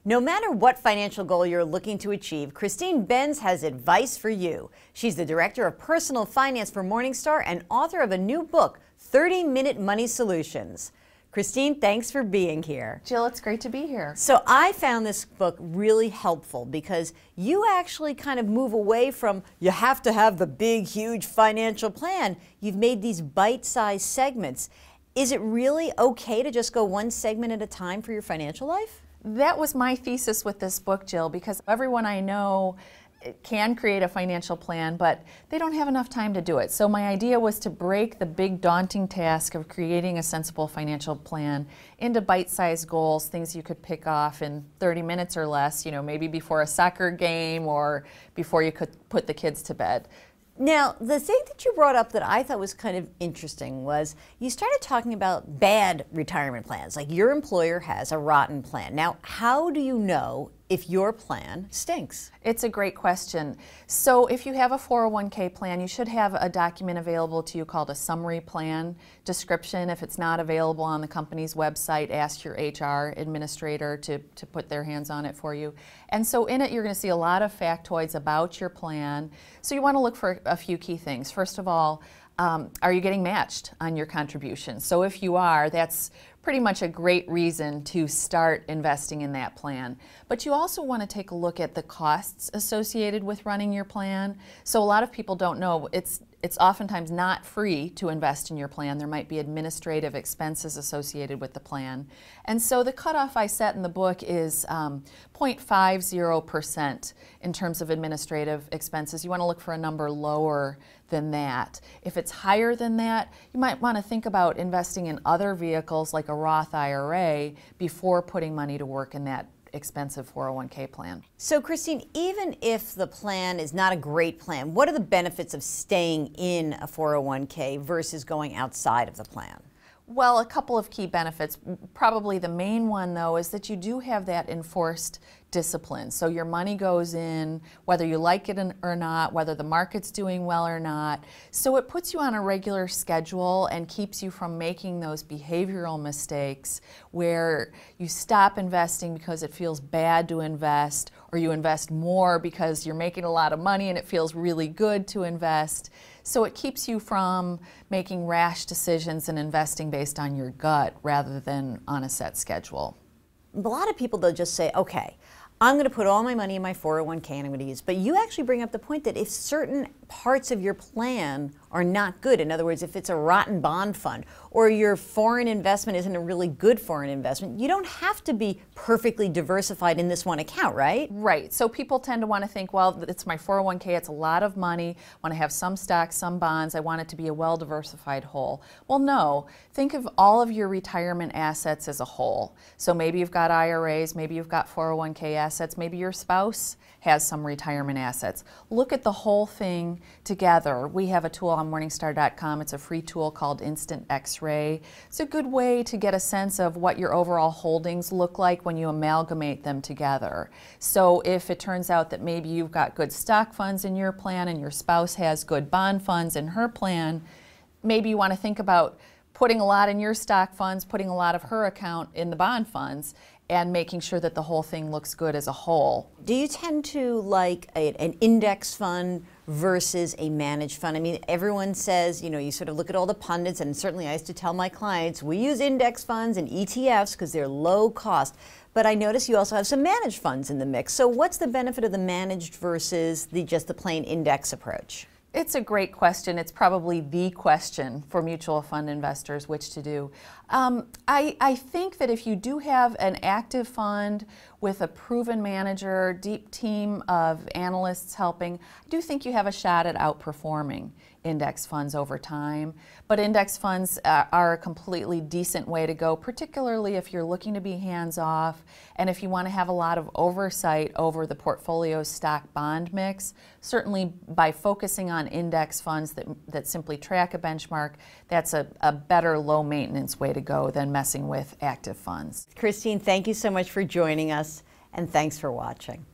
No matter what financial goal you're looking to achieve, Christine Benz has advice for you. She's the Director of Personal Finance for Morningstar and author of a new book, 30-Minute Money Solutions. Christine, thanks for being here. Jill, it's great to be here. So I found this book really helpful because you actually kind of move away from you have to have the big, huge financial plan. You've made these bite-sized segments. Is it really okay to just go one segment at a time for your financial life? That was my thesis with this book, Jill, because everyone I know can create a financial plan, but they don't have enough time to do it. So my idea was to break the big daunting task of creating a sensible financial plan into bite-sized goals, things you could pick off in 30 minutes or less, you know, maybe before a soccer game or before you could put the kids to bed. Now, the thing that you brought up that I thought was kind of interesting was you started talking about bad retirement plans, like your employer has a rotten plan. Now, how do you know if your plan stinks? It's a great question. So if you have a 401k plan, you should have a document available to you called a summary plan description. If it's not available on the company's website, ask your HR administrator to put their hands on it for you. And so in it, you're going to see a lot of factoids about your plan. So you want to look for a few key things. First of all, are you getting matched on your contributions? So if you are, that's pretty much a great reason to start investing in that plan. But you also want to take a look at the costs associated with running your plan. So a lot of people don't know it's oftentimes not free to invest in your plan. There might be administrative expenses associated with the plan. And so the cutoff I set in the book is 0.50% in terms of administrative expenses. You want to look for a number lower than that. If it's higher than that, you might want to think about investing in other vehicles like a Roth IRA before putting money to work in that expensive 401k plan. So Christine, even if the plan is not a great plan, what are the benefits of staying in a 401k versus going outside of the plan? Well, a couple of key benefits. Probably the main one, though, is that you do have that enforced discipline. So your money goes in, whether you like it or not, whether the market's doing well or not. So it puts you on a regular schedule and keeps you from making those behavioral mistakes where you stop investing because it feels bad to invest, or you invest more because you're making a lot of money and it feels really good to invest. So it keeps you from making rash decisions and investing based on your gut rather than on a set schedule. A lot of people, they'll just say, okay, I'm going to put all my money in my 401k and I'm going to use it. But you actually bring up the point that if certain parts of your plan are not good, in other words, if it's a rotten bond fund or your foreign investment isn't a really good foreign investment, you don't have to be perfectly diversified in this one account, right? Right. So people tend to want to think, well, it's my 401k, it's a lot of money, I want to have some stocks, some bonds, I want it to be a well-diversified whole. Well, no. Think of all of your retirement assets as a whole. So maybe you've got IRAs, maybe you've got 401k assets, maybe your spouse has some retirement assets. Look at the whole thing together. We have a tool on Morningstar.com. It's a free tool called Instant X-Ray. It's a good way to get a sense of what your overall holdings look like when you amalgamate them together. So if it turns out that maybe you've got good stock funds in your plan and your spouse has good bond funds in her plan, maybe you want to think about putting a lot in your stock funds, putting a lot of her account in the bond funds, and making sure that the whole thing looks good as a whole. Do you tend to like an index fund versus a managed fund? I mean, everyone says, you know, you sort of look at all the pundits, and certainly I used to tell my clients, we use index funds and ETFs because they're low cost. But I notice you also have some managed funds in the mix. So what's the benefit of the managed versus just the plain index approach? It's a great question. It's probably the question for mutual fund investors, which to do. I think that if you do have an active fund with a proven manager, deep team of analysts helping, I do think you have a shot at outperforming index funds over time. But index funds are a completely decent way to go, particularly if you're looking to be hands-off and if you want to have a lot of oversight over the portfolio's stock-bond mix. Certainly by focusing on index funds that simply track a benchmark, that's a better low-maintenance way to go than messing with active funds. Christine, thank you so much for joining us, and thanks for watching.